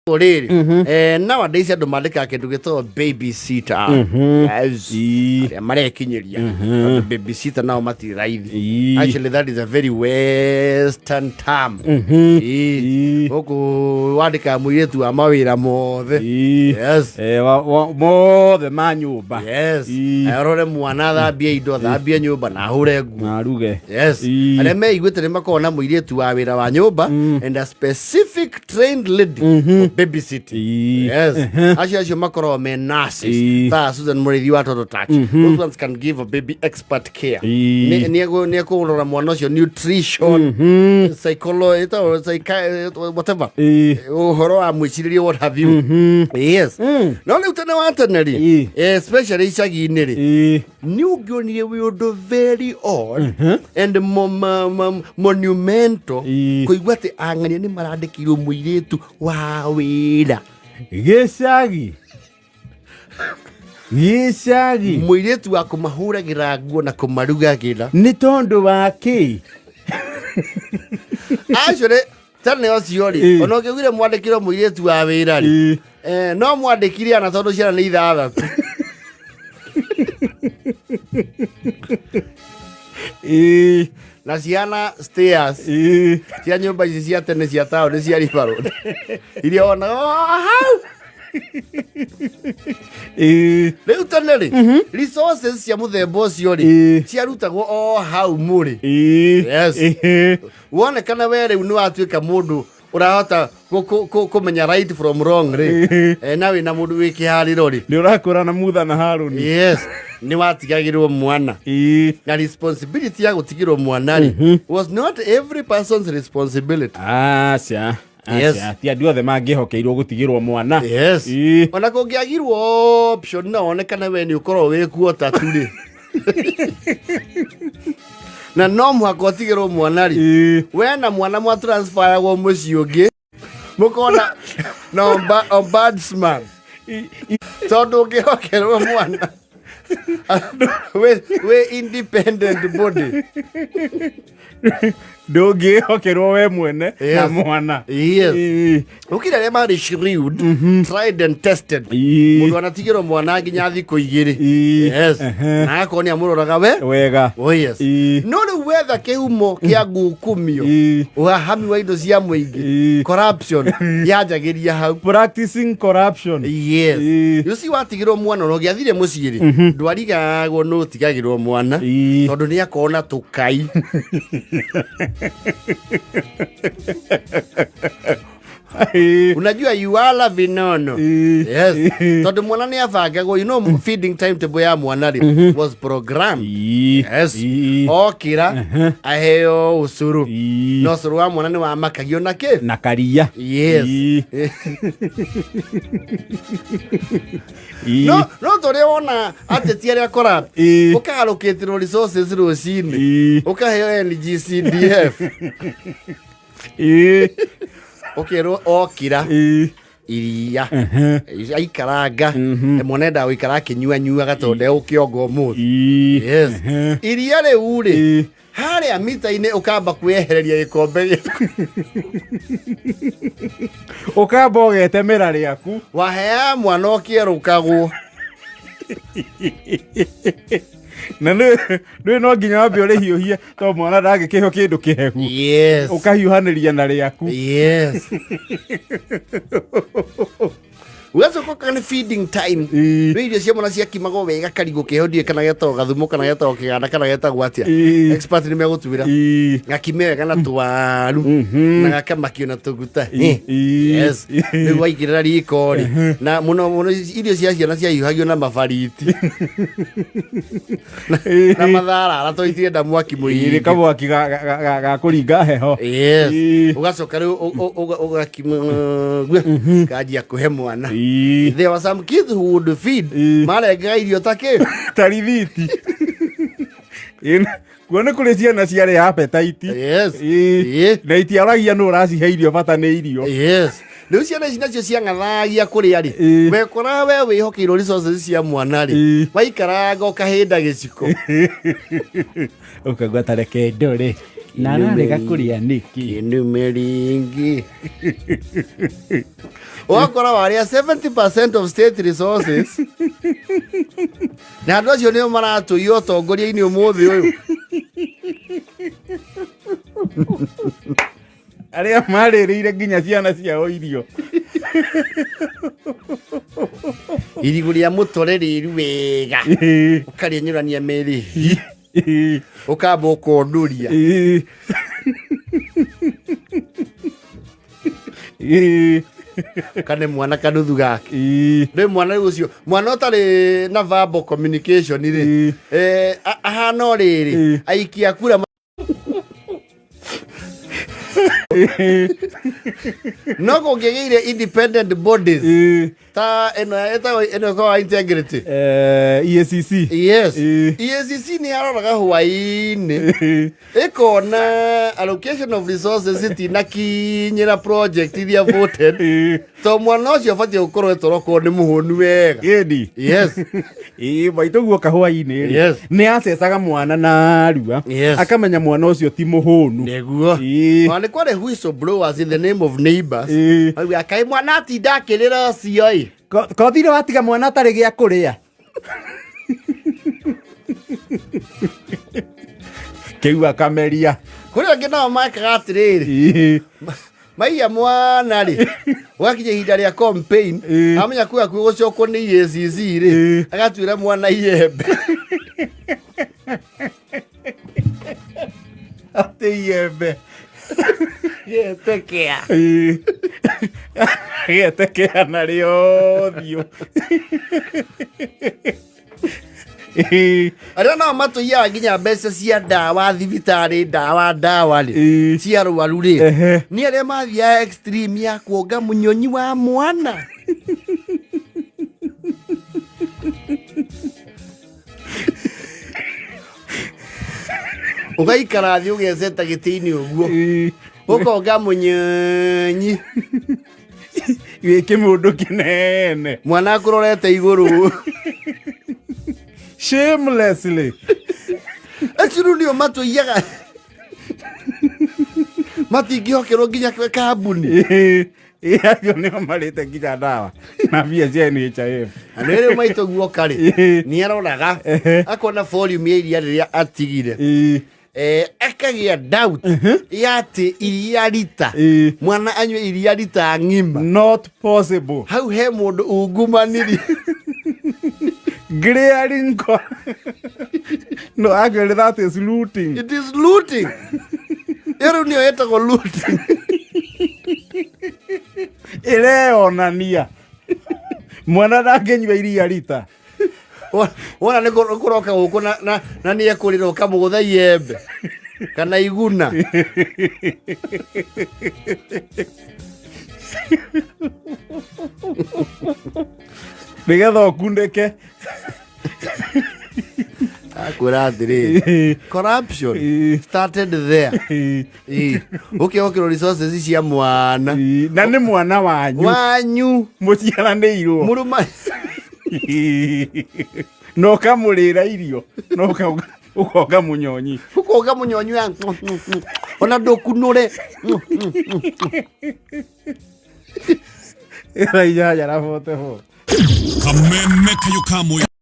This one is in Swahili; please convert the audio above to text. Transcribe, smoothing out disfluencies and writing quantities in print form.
Kũrĩ nowadays andũ mandĩkaga kĩndũ gĩtagwo babysitter marekinyeria babysitter nao matirĩ raithi. Actually that is a very western term. Gũkũ wandĩkaga mũirĩtu wa mawĩra mothe mothe ma nyũmba, arore mwana, thambie indo, thambie nyũmba na hũre nguo, arĩa meiguĩte nĩ makoragwo na mũirĩtu wa wĩra wa nyũmba and a specific trained lady babysitting. Acio makoragwo me nurses ta Susan mũrĩithi wa Toto Touch. Those ones can give a baby expert care. Nĩ kũrora mwana ũcio nutrition, psychology, whatever, ũhoro wa mwĩcirĩrie, what have you. No rĩu tene wa tene rĩ, especially icagi-inĩ rĩ, nĩ ũngĩonire wĩ ũndũ very odd and monumental kũigua atĩ ang'ania nĩ marandĩkĩirwo mũirĩtu wa wĩra gĩcagi mũirĩtu wa kũmahũragĩra nguo na kũmarugagĩra. Nĩ tondũ wa kĩ? Actually tene ũcio rĩ, ona ũngĩaiguire mwandĩkĩrwo mũirĩtu wa wĩra rĩ, no mwandĩkire ana tondũ ciana nĩ ithathatũ. Na ciana stairs cia nyũmba ici cia tene cia taũni cia River Road iria wonaga hau. Rĩu tene rĩ, resources cia mũthemba ũcio rĩ ciarutagwo o hau mũrĩ. Wonekana we rĩu nĩ watuĩka mũndũ ũrahota kũmenya right from wrong rĩ, na wĩna mũndũ wĩ kĩharĩro rĩ, nĩ ũrakũrana Mutha na Harũni. nĩ watigagĩrwo mwana. Na responsibility ya gũtigĩrwo mwana rĩ was not every person's responsibility. Ti andũ othe mangĩhokeirwo gũtigĩrwo mwana. Ona kũngĩagirwo option na onekana we nĩ ũkorwo wĩ kuota tu rĩ, na no mũhaka ũtigĩrwo mwana rĩ, we na mwana mwa transferagwo mũciĩ ũngĩ mũkona na ombudsman tondũ ũngĩhokerwo mwana we independent body ndũngĩhokerwo we mwene na mwana. Ũkĩra arĩa marĩ shrewd, tried and tested, mũndũ anatigĩrwo mwana nginya thikũ igĩrĩ, na akorwo nĩ amũroraga wega. No rĩu wetha kĩhumo kĩa ngukumio, ũhahami wa indo cia mũingĩ, corruption yanjagĩria hau. Practicing corruption. Rĩu watigĩrwo mwana na ũgĩathire mũciĩ rĩ, ndwarigagwo nĩ ũtigagĩrwo mwana tondũ nĩ akorwo na tũkai. Unajua yuala vinono. Tondũ mwana nĩ abangagwo, you know feeding timetable ya mwana rĩ was programmed. Okĩra aheo ũcũrũ, no ũcũrũ wa mwana nĩ wamakagio na kĩ? Na karia. No tũrĩa wona ateti arĩa corrupt ũkaharũkĩtĩrwo resources rũcinĩ ũkaheo NGCDF ũkerwo okĩra iria aikaranga mwana enda gũikara akĩnyuanyuaga tondũ ndegũkĩonga ũmũthĩ. Iria rĩu rĩ harĩa mita-inĩ ũkamba kwĩyehereria gĩkombe gĩaku ũkamba ũgetemera rĩaku, wahea mwana ũkĩerũkagwo. Na nĩ no nginya wambe ũrĩhiũhie tondũ mwana ndangĩkĩheo kĩndũ kĩhehu, ũkahiũhanĩria na rĩaku. Ugacoka nĩ feeding time, rĩu irio cia mwana ciakimagwo wega, karigũ keho ndiĩ kana getagwo gathumo kana getagwo kĩganda kana getagwo atĩa, expert nĩ megũtuĩra gakime wega na tũwaru na gakamakio na tũguta. Rĩu waigĩrĩra riko rĩ, na mũno irio cia ciana ciahiũhagio na mabariti na matharara tondũ itirenda mwaki mũingĩ, kamwaki ga kũringa heho. Ugacoka rĩu ũgakima kanjia kũhe mwana. There were some kids who would feed marengaga irio tarithiti. Kuona kũrĩ ciana ciarĩ appetite. Na itiaragia nũ ũracihe irio, bata nĩ irio. Rĩu ciana ici nacio ciang'athagia kũrĩa rĩ, wekora we wĩhokeirwo resources cia mwana rĩ, waikaranga ũkahĩnda gĩciko ũkaigua ta reke ndore na narega kuria niki numeringi wakora waria 70% of state resources na andũ acio nĩo maratũia ũtongoria-inĩ ũmũthĩ ũyũ arĩa marĩrĩire nginya ciana ciao irio irigũ rĩa mũtore rĩru wega ũkarĩenyũrania merĩ ukamba ukonduria kane mwana kanuthu gake rĩ mwana ucio mwana ũtarĩ na verbal communication rĩ ahana rĩrĩ aikia kura no kũngĩgĩire independent bodies ta ĩno kwa integrity EACC yes EACC nĩ aroraga hwaĩ-inĩ ĩkona allocation of resources itinakinyĩra project iria voted to mwana ũcio abatiĩ gũkorwo etorokorwo nĩ mũhũnu wega ĩndi yes maitũ guoka hwaĩ-inĩ nĩ acecaga mwana na rua akamenya mwana ũcio ti mũhũnu nĩguo nĩ kwarĩ whistleblowers in the name of neighbors akai mwana atinda akĩrĩra ũcio kothire watiga mwana atarĩ gĩa kũrĩa kĩu akameria kũrĩ angĩ nao makaga atĩrĩrĩ maiya mwana rĩ wakinya ihinda rĩa campaign amenya kuga gũcokwo nĩ EACC rĩ agatuĩra mwana iembe atĩ iembe gĩetekea narĩo thiũ arĩa nao matũiyaga nginya mbeca cia ndawa thibitarĩ ndawa rĩ cia arwaru rĩ nĩ arĩa mathiaga extreme ya kuonga mũnyonyi wa mwana ũgaikara thĩ ũgeceta gĩtĩ-inĩ ũguo ũkonga mũnyonyi gĩ kĩmũndũ kĩnene mwana akũrorete igũrũ shamelessly aciru nĩo matũiyaga matingĩhokerwo nginya kambuni acio nĩo marĩte nginya ndawa na mbia cia NHIF na nĩrĩo maitũ guoka rĩ nĩ aroraga akona volume ya iria rĩrĩa atigire akagĩa doubt ya atĩ iria rita mwana anyue iria rita ng'ima not possible hau he mũndũ ungumanirie glaring no actually that is looting it is looting rĩu nĩyo ĩtagwo looting ĩreonania mwana ndangĩnyua iria rita wona nĩ kũroka gũkũ na nĩ ekũrĩra ũkamũgũtha iembe kana iguna nĩgetha ũkundĩke akwĩra atĩrĩrĩ corruption started there ũkĩhokĩrwo resources cia mwana na nĩ mwana wanyu mũciaranĩirwo mũrũma no kamũrĩra irio no ũkonga mũnyonyi ya ona ndũkunũre ĩra inyanya na 44 kameme kayo kamwe